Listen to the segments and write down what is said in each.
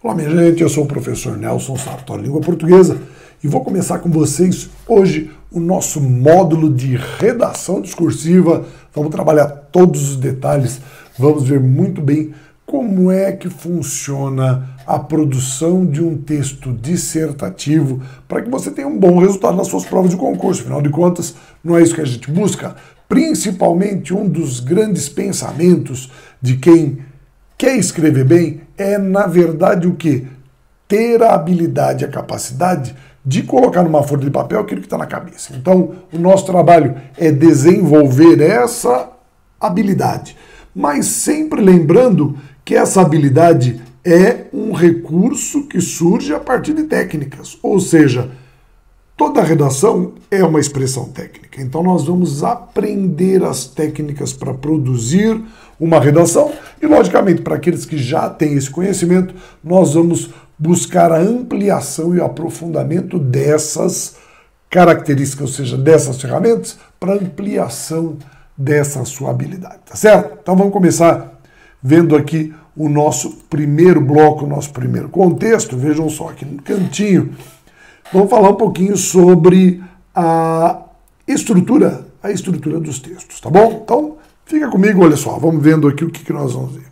Olá, minha gente, eu sou o professor Nelson Sartori, língua portuguesa, e vou começar com vocês hoje o nosso módulo de redação discursiva. Vamos trabalhar todos os detalhes, vamos ver muito bem como é que funciona a produção de um texto dissertativo para que você tenha um bom resultado nas suas provas de concurso. Afinal de contas, não é isso que a gente busca? Principalmente um dos grandes pensamentos de quem quer escrever bem é, na verdade, o quê? Ter a habilidade, a capacidade de colocar numa folha de papel aquilo que está na cabeça. Então, o nosso trabalho é desenvolver essa habilidade, mas sempre lembrando que essa habilidade é um recurso que surge a partir de técnicas, ou seja, toda redação é uma expressão técnica. Então nós vamos aprender as técnicas para produzir uma redação e, logicamente, para aqueles que já têm esse conhecimento, nós vamos buscar a ampliação e o aprofundamento dessas características, ou seja, dessas ferramentas, para ampliação dessa sua habilidade, tá certo? Então vamos começar vendo aqui o nosso primeiro bloco, o nosso primeiro contexto. Vejam só, aqui no cantinho, vamos falar um pouquinho sobre a estrutura dos textos, tá bom? Então, fica comigo, olha só, vamos vendo aqui o que nós vamos ver.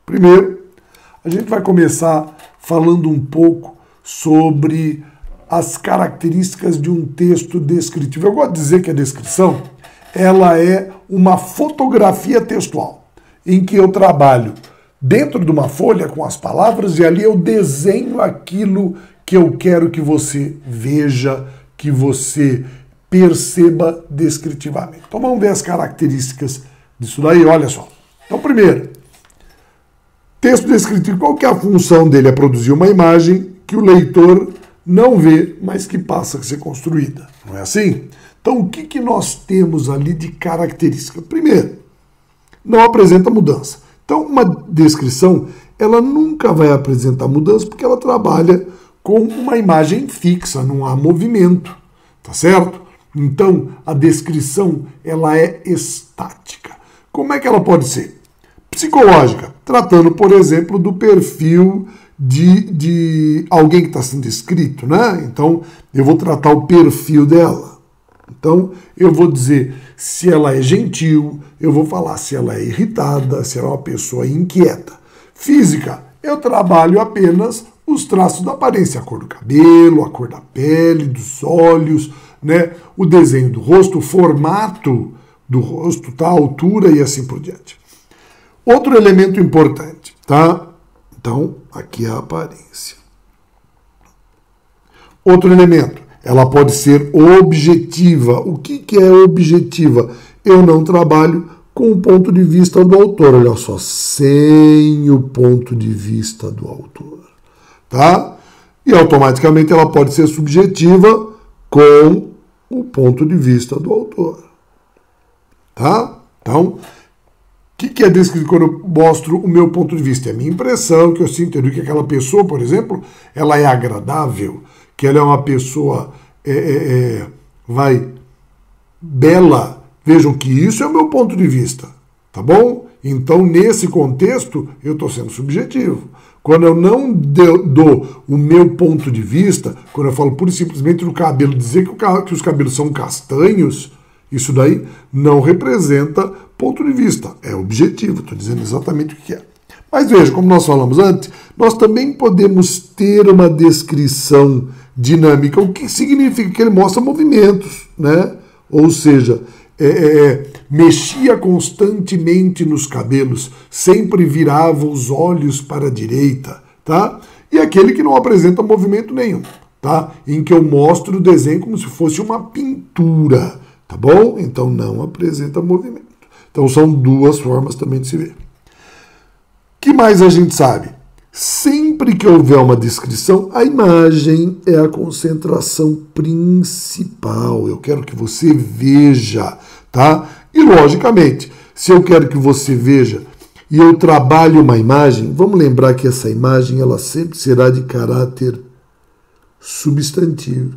Primeiro, a gente vai começar falando um pouco sobre as características de um texto descritivo. Eu gosto de dizer que a descrição, ela é uma fotografia textual, em que eu trabalho dentro de uma folha com as palavras e ali eu desenho aquilo que eu quero que você veja, que você perceba descritivamente. Então vamos ver as características disso daí, olha só. Então primeiro, texto descritivo, qual que é a função dele? É produzir uma imagem que o leitor não vê, mas que passa a ser construída, não é assim? Então o que nós temos ali de característica? Primeiro, não apresenta mudança. Então uma descrição, ela nunca vai apresentar mudança porque ela trabalha com uma imagem fixa, não há movimento, tá certo? Então, a descrição, ela é estática. Como é que ela pode ser? Psicológica, tratando, por exemplo, do perfil de alguém que está sendo descrito, né? Então, eu vou tratar o perfil dela. Então, eu vou dizer se ela é gentil, eu vou falar se ela é irritada, se ela é uma pessoa inquieta. Física, eu trabalho apenas os traços da aparência, a cor do cabelo, a cor da pele, dos olhos, né? O desenho do rosto, o formato do rosto, tá? A altura e assim por diante. Outro elemento importante, tá? Então, aqui é a aparência. Outro elemento, ela pode ser objetiva. O que é objetiva? Eu não trabalho com o ponto de vista do autor, olha só, sem o ponto de vista do autor. Tá? E automaticamente ela pode ser subjetiva com o ponto de vista do autor. Tá? Então, o que é descrito quando eu mostro o meu ponto de vista? É a minha impressão, que eu sinto que aquela pessoa, por exemplo, ela é agradável, que ela é uma pessoa bela. Vejam que isso é o meu ponto de vista. Tá bom? Então, nesse contexto, eu estou sendo subjetivo. Quando eu não dou o meu ponto de vista, quando eu falo pura e simplesmente do cabelo, dizer que os cabelos são castanhos, isso daí não representa ponto de vista, é objetivo, estou dizendo exatamente o que é. Mas veja, como nós falamos antes, nós também podemos ter uma descrição dinâmica, o que significa que ele mostra movimentos, né? Ou seja, mexia constantemente nos cabelos, sempre virava os olhos para a direita, tá? E aquele que não apresenta movimento nenhum, tá? Em que eu mostro o desenho como se fosse uma pintura, tá bom? Então não apresenta movimento. Então são duas formas também de se ver. O que mais a gente sabe? Sempre que houver uma descrição, a imagem é a concentração principal. Eu quero que você veja, tá? E, logicamente, se eu quero que você veja e eu trabalho uma imagem, vamos lembrar que essa imagem ela sempre será de caráter substantivo.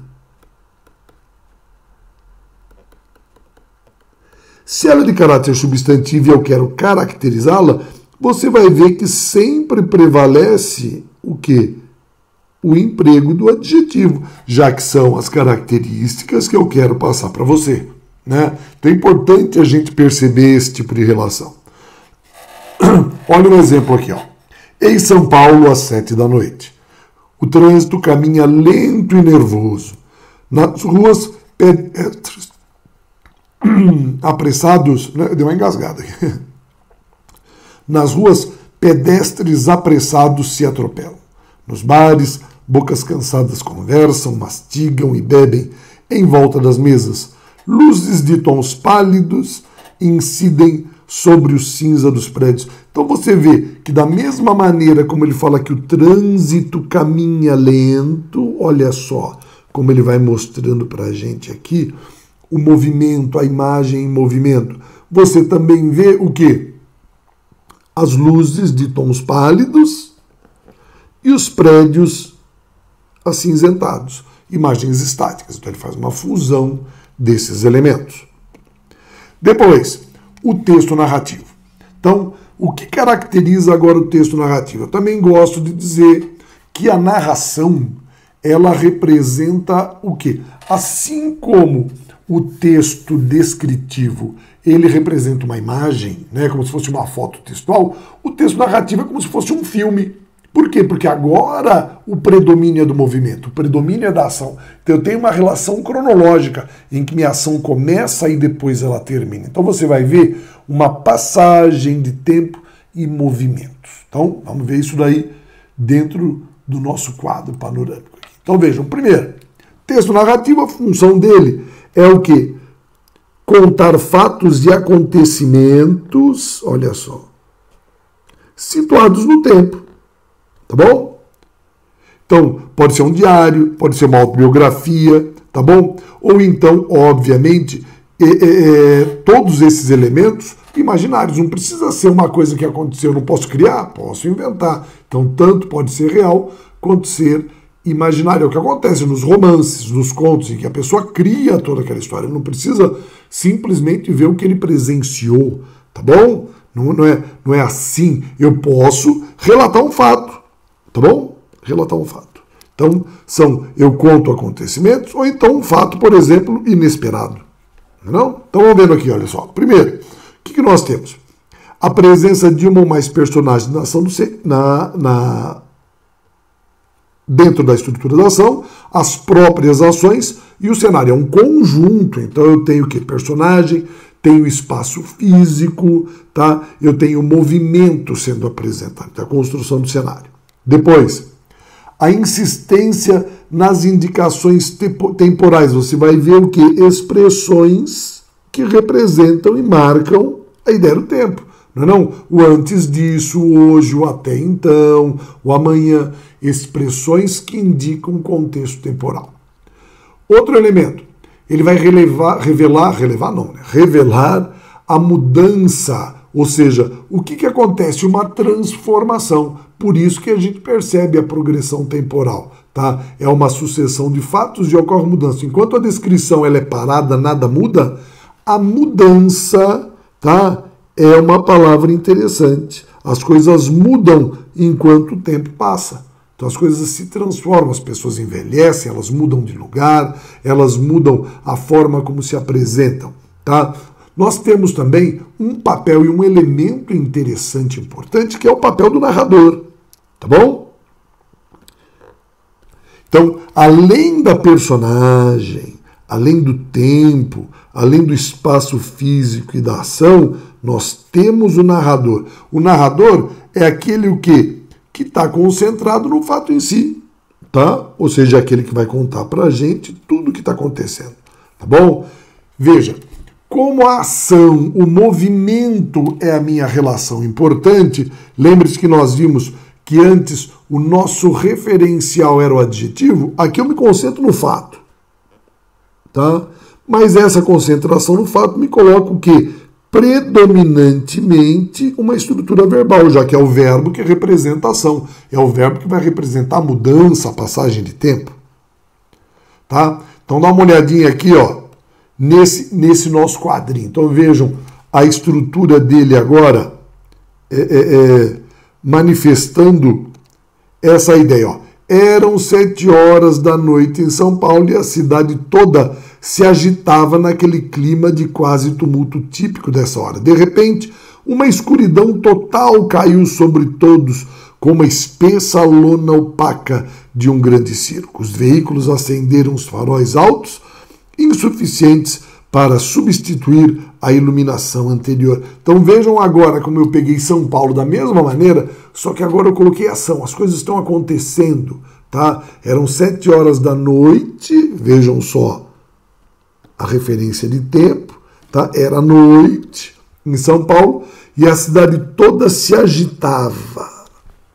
Se ela é de caráter substantivo e eu quero caracterizá-la, você vai ver que sempre prevalece o quê? o emprego do adjetivo, já que são as características que eu quero passar para você, né? Então é importante a gente perceber esse tipo de relação. Olha um exemplo aqui, ó. Em São Paulo, às 7 da noite. O trânsito caminha lento e nervoso. Nas ruas, pedestres apressados... Né? Deu uma engasgada aqui. Nas ruas, pedestres apressados se atropelam. Nos bares, bocas cansadas conversam, mastigam e bebem em volta das mesas. Luzes de tons pálidos incidem sobre o cinza dos prédios. Então você vê que da mesma maneira como ele fala que o trânsito caminha lento, olha só como ele vai mostrando para a gente aqui o movimento, a imagem em movimento. Você também vê o quê? As luzes de tons pálidos e os prédios acinzentados, imagens estáticas. Então ele faz uma fusão desses elementos. Depois, o texto narrativo. Então, o que caracteriza agora o texto narrativo? Eu também gosto de dizer que a narração, ela representa o quê? Assim como o texto descritivo, ele representa uma imagem, né, como se fosse uma foto textual, o texto narrativo é como se fosse um filme. Por quê? Porque agora o predomínio é do movimento, o predomínio é da ação. Então eu tenho uma relação cronológica em que minha ação começa e depois ela termina. Então você vai ver uma passagem de tempo e movimentos. Então vamos ver isso daí dentro do nosso quadro panorâmico. Então vejam, primeiro, texto narrativo, a função dele é o quê? Contar fatos e acontecimentos, olha só, situados no tempo. Tá bom? Então, pode ser um diário, pode ser uma autobiografia, tá bom? Ou então, obviamente, todos esses elementos imaginários. Não precisa ser uma coisa que aconteceu, eu não posso criar, posso inventar. Então, tanto pode ser real quanto ser imaginário. É o que acontece nos romances, nos contos, em que a pessoa cria toda aquela história. Não precisa simplesmente ver o que ele presenciou, tá bom? Não é assim. Eu posso relatar um fato. Tá bom? Relatar um fato. Então, eu conto acontecimentos, ou então um fato, por exemplo, inesperado. Não? Então, vamos vendo aqui, olha só. Primeiro, o que nós temos? A presença de uma ou mais personagens na ação dentro da estrutura da ação, as próprias ações e o cenário. É um conjunto. Então, eu tenho o quê? Personagem, tenho espaço físico, tá? Eu tenho movimento sendo apresentado, a construção do cenário. Depois, a insistência nas indicações temporais. Você vai ver o que? Expressões que representam e marcam a ideia do tempo. Não é não? O antes disso, o hoje, o até então, o amanhã. Expressões que indicam contexto temporal. Outro elemento, ele vai revelar a mudança. Ou seja, o que acontece? Uma transformação. Por isso que a gente percebe a progressão temporal. Tá? É uma sucessão de fatos e ocorre mudança. Enquanto a descrição ela é parada, nada muda, a mudança, tá, é uma palavra interessante. As coisas mudam enquanto o tempo passa. Então as coisas se transformam, as pessoas envelhecem, elas mudam de lugar, elas mudam a forma como se apresentam. Tá? Nós temos também um papel e um elemento interessante, importante, que é o papel do narrador. Tá bom? Então, além da personagem, além do tempo, além do espaço físico e da ação, nós temos o narrador. O narrador é aquele o quê? Que está concentrado no fato em si. Tá? Ou seja, aquele que vai contar para a gente tudo o que está acontecendo. Tá bom? Veja. Como a ação, o movimento é a minha relação importante, lembre-se que nós vimos que antes o nosso referencial era o adjetivo, aqui eu me concentro no fato. Tá? Mas essa concentração no fato me coloca o quê? Predominantemente uma estrutura verbal, já que é o verbo que representa a ação, é o verbo que vai representar a mudança, a passagem de tempo. Tá? Então dá uma olhadinha aqui, ó. Nesse nosso quadrinho. Então vejam a estrutura dele agora manifestando essa ideia. Ó. Eram 7 horas da noite em São Paulo e a cidade toda se agitava naquele clima de quase tumulto típico dessa hora. De repente, uma escuridão total caiu sobre todos, como a espessa lona opaca de um grande circo. Os veículos acenderam os faróis altos, insuficientes para substituir a iluminação anterior. Então vejam agora como eu peguei São Paulo da mesma maneira, só que agora eu coloquei ação, as coisas estão acontecendo, tá? Eram 7 horas da noite, vejam só a referência de tempo, tá? Era noite em São Paulo e a cidade toda se agitava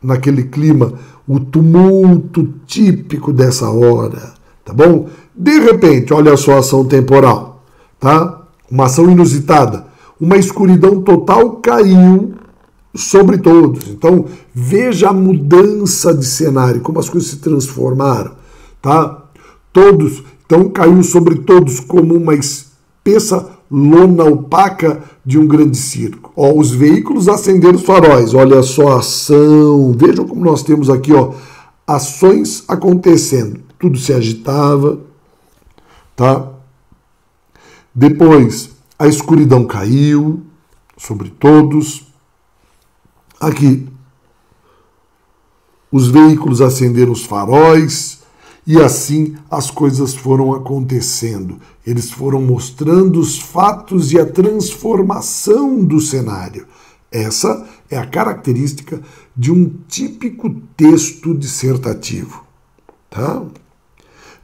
naquele clima, o tumulto típico dessa hora, tá bom? De repente, olha só a ação temporal, tá? Uma ação inusitada. Uma escuridão total caiu sobre todos. Então, veja a mudança de cenário, como as coisas se transformaram, tá? Todos, então caiu sobre todos como uma espessa lona opaca de um grande circo. Ó, os veículos acenderam os faróis. Olha só a ação. Vejam como nós temos aqui, ó, ações acontecendo. Tudo se agitava, tá? Depois, a escuridão caiu sobre todos. Aqui, os veículos acenderam os faróis e assim as coisas foram acontecendo. Eles foram mostrando os fatos e a transformação do cenário. Essa é a característica de um típico texto dissertativo, tá?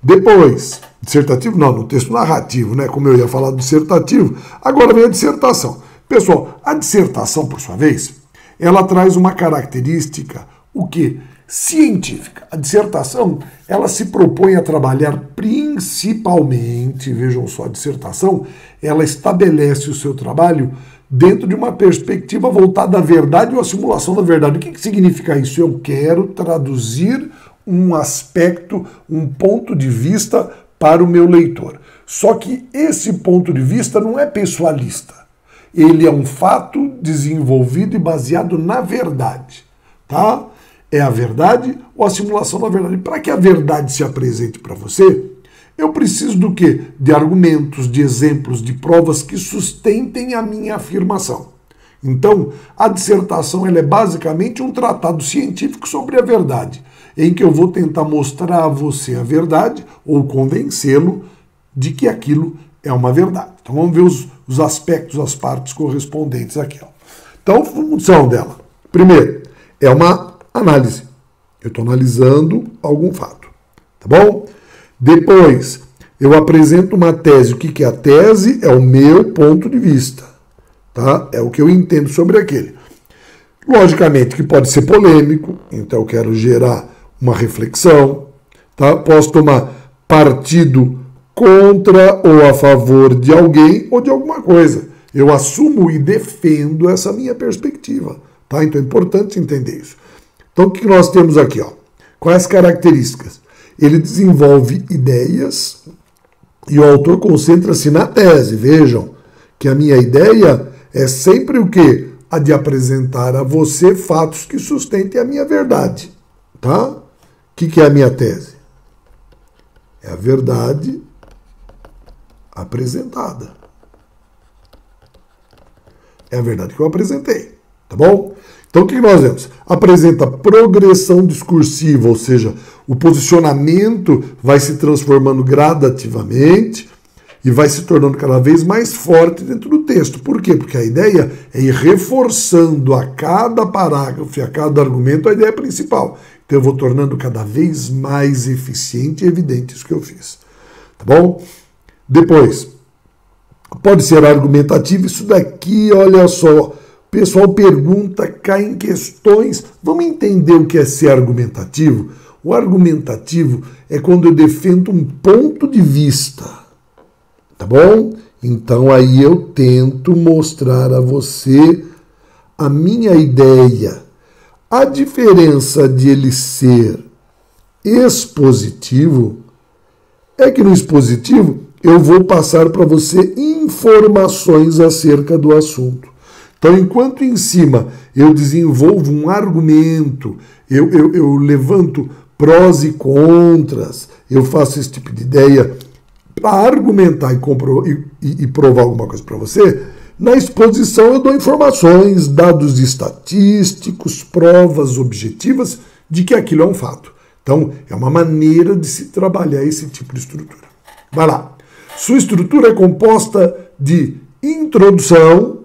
Depois, dissertativo não, no texto narrativo, né? Como eu ia falar do dissertativo, agora vem a dissertação. Pessoal, a dissertação, por sua vez, ela traz uma característica, o quê? Científica. A dissertação, ela se propõe a trabalhar principalmente, vejam só, a dissertação, ela estabelece o seu trabalho dentro de uma perspectiva voltada à verdade ou à simulação da verdade. O que significa isso? Eu quero traduzir um aspecto, um ponto de vista para o meu leitor. Só que esse ponto de vista não é pessoalista. Ele é um fato desenvolvido e baseado na verdade, tá? É a verdade ou a simulação da verdade? Para que a verdade se apresente para você, eu preciso do quê? De argumentos, de exemplos, de provas que sustentem a minha afirmação. Então, a dissertação ela é basicamente um tratado científico sobre a verdade, em que eu vou tentar mostrar a você a verdade ou convencê-lo de que aquilo é uma verdade. Então vamos ver os aspectos, as partes correspondentes aqui. Ó. Então, função dela. Primeiro, é uma análise. Eu estou analisando algum fato. Tá bom? Depois, eu apresento uma tese. O que é a tese? É o meu ponto de vista. Tá? É o que eu entendo sobre aquele. Logicamente que pode ser polêmico, então eu quero gerar uma reflexão. Tá? Posso tomar partido contra ou a favor de alguém ou de alguma coisa. Eu assumo e defendo essa minha perspectiva. Tá? Então é importante entender isso. Então o que nós temos aqui? Ó? Quais características? Ele desenvolve ideias e o autor concentra-se na tese. Vejam que a minha ideia é sempre o quê? A de apresentar a você fatos que sustentem a minha verdade. Tá? O que é a minha tese? É a verdade apresentada. É a verdade que eu apresentei. Tá bom? Então o que nós vemos? Apresenta progressão discursiva, ou seja, o posicionamento vai se transformando gradativamente e vai se tornando cada vez mais forte dentro do texto. Por quê? Porque a ideia é ir reforçando a cada parágrafo e a cada argumento a ideia principal. Então eu vou tornando cada vez mais eficiente e evidente isso que eu fiz. Tá bom? Depois, pode ser argumentativo. Isso daqui, olha só, o pessoal pergunta, cai em questões. Vamos entender o que é ser argumentativo? O argumentativo é quando eu defendo um ponto de vista. Tá bom? Então aí eu tento mostrar a você a minha ideia. A diferença de ele ser expositivo é que no expositivo eu vou passar para você informações acerca do assunto. Então, enquanto em cima eu desenvolvo um argumento, eu levanto prós e contras, eu faço esse tipo de ideia para argumentar e provar alguma coisa para você. Na exposição eu dou informações, dados estatísticos, provas objetivas de que aquilo é um fato. Então, é uma maneira de se trabalhar esse tipo de estrutura. Vai lá. Sua estrutura é composta de introdução,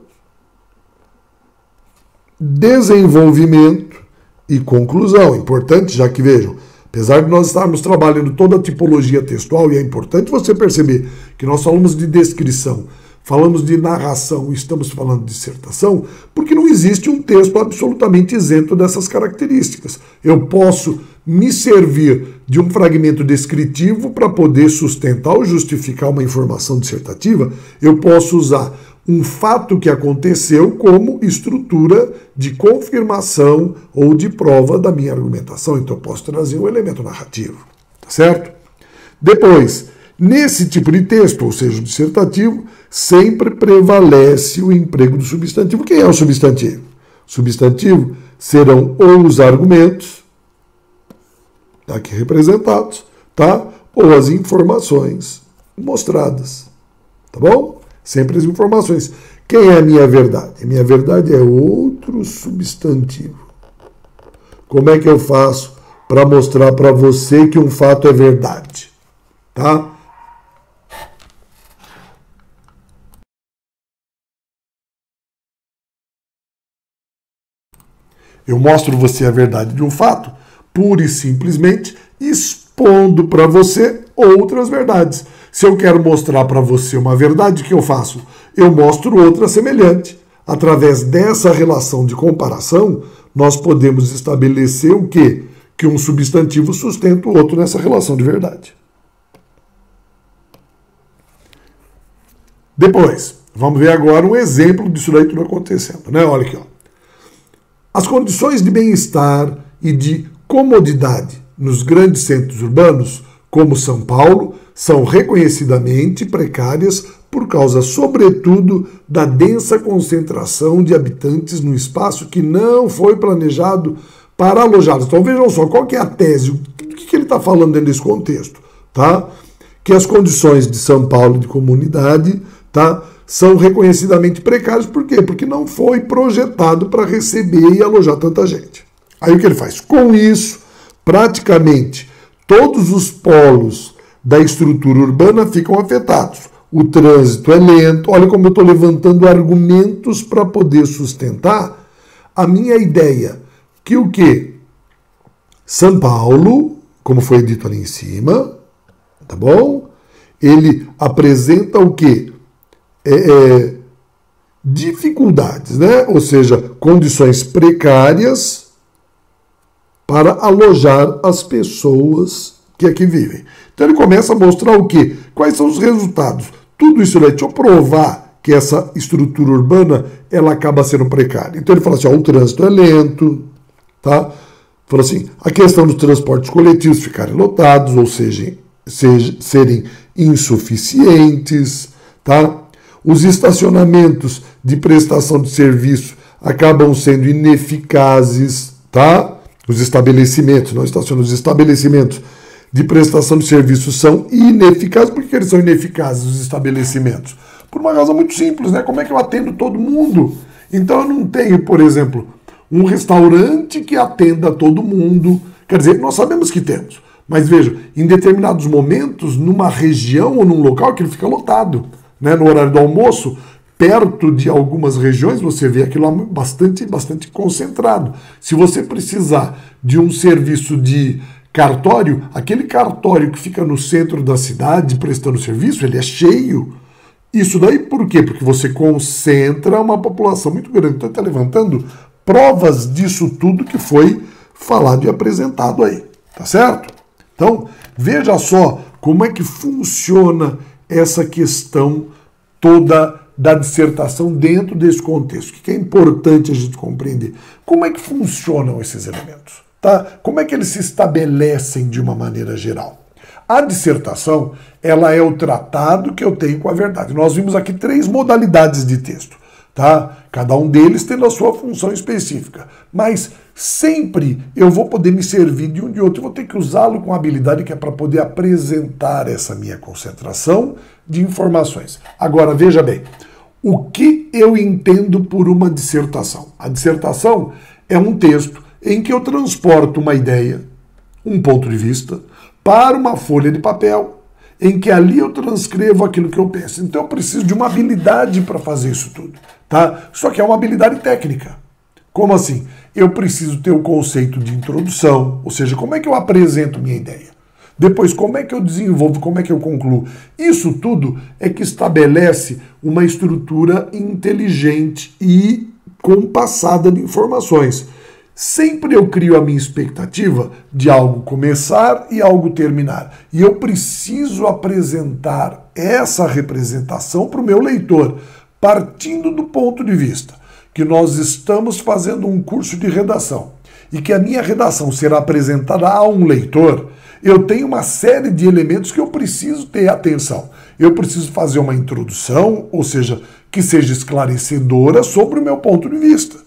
desenvolvimento e conclusão. Importante, já que vejam, apesar de nós estarmos trabalhando toda a tipologia textual, e é importante você perceber que nós falamos de descrição, falamos de narração e estamos falando de dissertação, porque não existe um texto absolutamente isento dessas características. Eu posso me servir de um fragmento descritivo para poder sustentar ou justificar uma informação dissertativa. Eu posso usar um fato que aconteceu como estrutura de confirmação ou de prova da minha argumentação. Então eu posso trazer um elemento narrativo, tá certo? Depois, nesse tipo de texto, ou seja, o dissertativo, sempre prevalece o emprego do substantivo. Quem é o substantivo? O substantivo serão ou os argumentos, aqui representados, tá? Ou as informações mostradas, tá bom? Sempre as informações. Quem é a minha verdade? A minha verdade é outro substantivo. Como é que eu faço para mostrar para você que um fato é verdade? Tá? Eu mostro você a verdade de um fato, pura e simplesmente expondo para você outras verdades. Se eu quero mostrar para você uma verdade, o que eu faço? Eu mostro outra semelhante. Através dessa relação de comparação, nós podemos estabelecer o quê? Que um substantivo sustenta o outro nessa relação de verdade. Depois, vamos ver agora um exemplo disso daí tudo acontecendo, né? Olha aqui, ó. As condições de bem-estar e de comodidade nos grandes centros urbanos, como São Paulo, são reconhecidamente precárias por causa, sobretudo, da densa concentração de habitantes num espaço que não foi planejado para alojá-los. Então vejam só, qual que é a tese? O que ele está falando dentro desse contexto? Tá? Que as condições de São Paulo de comunidade, tá, são reconhecidamente precárias. Por quê? Porque não foi projetado para receber e alojar tanta gente. Aí o que ele faz? Com isso, praticamente todos os polos da estrutura urbana ficam afetados. O trânsito é lento. Olha como eu estou levantando argumentos para poder sustentar a minha ideia. Que o quê? São Paulo, como foi dito ali em cima, tá bom? Ele apresenta o quê? Dificuldades, né? Ou seja, condições precárias para alojar as pessoas que aqui vivem. Então ele começa a mostrar o quê? Quais são os resultados? Tudo isso daí, deixa eu provar que essa estrutura urbana ela acaba sendo precária. Então ele fala assim, ó, o trânsito é lento, tá? Fala assim, a questão dos transportes coletivos ficarem lotados, ou seja, serem insuficientes, tá? Os estacionamentos de prestação de serviço acabam sendo ineficazes, tá? Os estabelecimentos, não estacionamentos, os estabelecimentos de prestação de serviços são ineficazes. Por que eles são ineficazes, os estabelecimentos? Por uma causa muito simples, né? Como é que eu atendo todo mundo? Então eu não tenho, por exemplo, um restaurante que atenda todo mundo. Quer dizer, nós sabemos que temos. Mas veja, em determinados momentos, numa região ou num local que ele fica lotado, né? No horário do almoço, perto de algumas regiões, você vê aquilo lá bastante concentrado. Se você precisar de um serviço de cartório, aquele cartório que fica no centro da cidade prestando serviço, ele é cheio. Isso daí por quê? Porque você concentra uma população muito grande. Então está levantando provas disso tudo que foi falado e apresentado aí. Tá certo? Então, veja só como é que funciona essa questão toda da dissertação dentro desse contexto. O que é importante a gente compreender? Como é que funcionam esses elementos? Tá? Como é que eles se estabelecem de uma maneira geral? A dissertação, ela é o tratado que eu tenho com a verdade. Nós vimos aqui 3 modalidades de texto. tá? Cada um deles tendo a sua função específica. Mas sempre eu vou poder me servir de um de outro, eu vou ter que usá-lo com habilidade que é para poder apresentar essa minha concentração de informações. Agora, veja bem, o que eu entendo por uma dissertação? A dissertação é um texto em que eu transporto uma ideia, um ponto de vista, para uma folha de papel, em que ali eu transcrevo aquilo que eu penso. Então eu preciso de uma habilidade para fazer isso tudo, tá? Só que é uma habilidade técnica. Como assim? Eu preciso ter o conceito de introdução, ou seja, como é que eu apresento minha ideia? Depois, como é que eu desenvolvo, como é que eu concluo? Isso tudo é que estabelece uma estrutura inteligente e compassada de informações. Sempre eu crio a minha expectativa de algo começar e algo terminar. E eu preciso apresentar essa representação para o meu leitor, partindo do ponto de vista que nós estamos fazendo um curso de redação e que a minha redação será apresentada a um leitor. Eu tenho uma série de elementos que eu preciso ter atenção. Eu preciso fazer uma introdução, ou seja, que seja esclarecedora sobre o meu ponto de vista,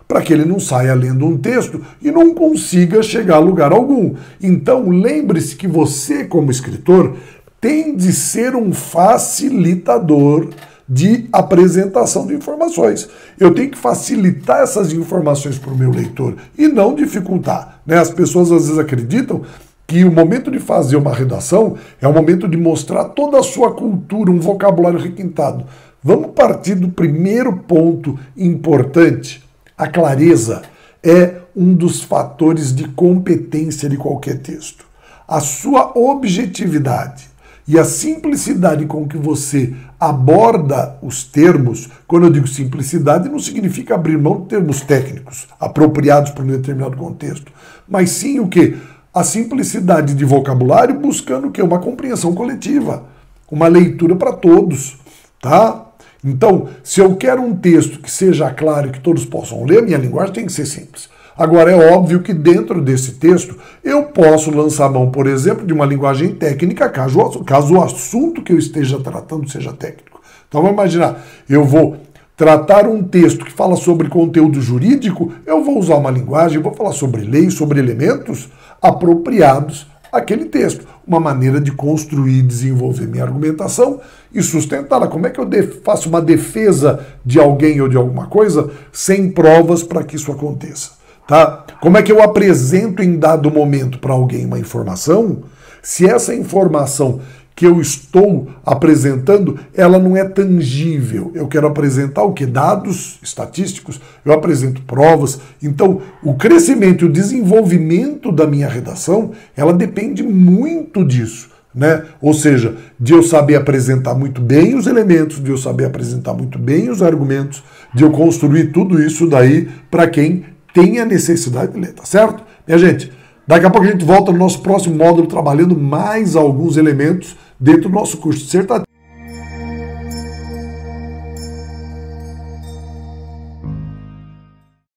para que ele não saia lendo um texto e não consiga chegar a lugar algum. Então, lembre-se que você, como escritor, tem de ser um facilitador de apresentação de informações. Eu tenho que facilitar essas informações para o meu leitor e não dificultar, né? As pessoas às vezes acreditam que o momento de fazer uma redação é o momento de mostrar toda a sua cultura, um vocabulário requintado. Vamos partir do primeiro ponto importante. A clareza é um dos fatores de competência de qualquer texto. A sua objetividade e a simplicidade com que você aborda os termos, quando eu digo simplicidade, não significa abrir mão de termos técnicos apropriados para um determinado contexto, mas sim o quê? A simplicidade de vocabulário buscando o quê? Uma compreensão coletiva, uma leitura para todos, tá? Então, se eu quero um texto que seja claro e que todos possam ler, minha linguagem tem que ser simples. Agora, é óbvio que dentro desse texto eu posso lançar a mão, por exemplo, de uma linguagem técnica, caso o assunto que eu esteja tratando seja técnico. Então, vamos imaginar, eu vou tratar um texto que fala sobre conteúdo jurídico, eu vou usar uma linguagem, vou falar sobre leis, sobre elementos apropriados àquele texto. Uma maneira de construir e desenvolver minha argumentação e sustentá-la. Como é que eu faço uma defesa de alguém ou de alguma coisa sem provas para que isso aconteça? Tá? Como é que eu apresento em dado momento para alguém uma informação, se essa informação que eu estou apresentando, ela não é tangível? Eu quero apresentar o quê? Dados estatísticos, eu apresento provas. Então, o crescimento e o desenvolvimento da minha redação, ela depende muito disso, né? Ou seja, de eu saber apresentar muito bem os elementos, de eu saber apresentar muito bem os argumentos, de eu construir tudo isso daí para quem tem a necessidade de ler, tá certo? Minha gente, daqui a pouco a gente volta no nosso próximo módulo trabalhando mais alguns elementos dentro do nosso curso dissertativo.